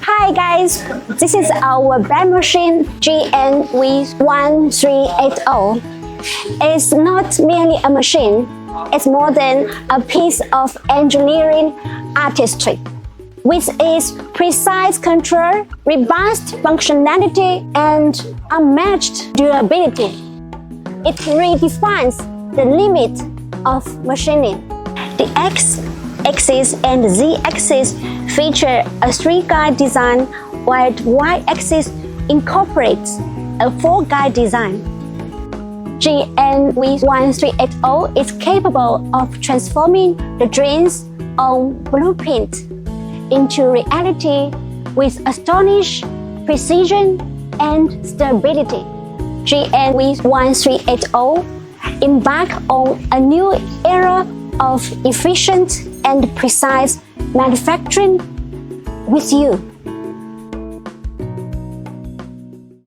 Hi guys, this is our brand machine GM-V1380. It's not merely a machine, it's more than a piece of engineering artistry. With its precise control, robust functionality, and unmatched durability, it redefines the limit of machining. The X-axis and the Z-axis feature a three-guide design, while the Y-axis incorporates a four-guide design. GM-V1380 is capable of transforming the dreams on blueprint into reality with astonishing precision and stability. GM-V1380 embark on a new era of efficient and precise manufacturing with you.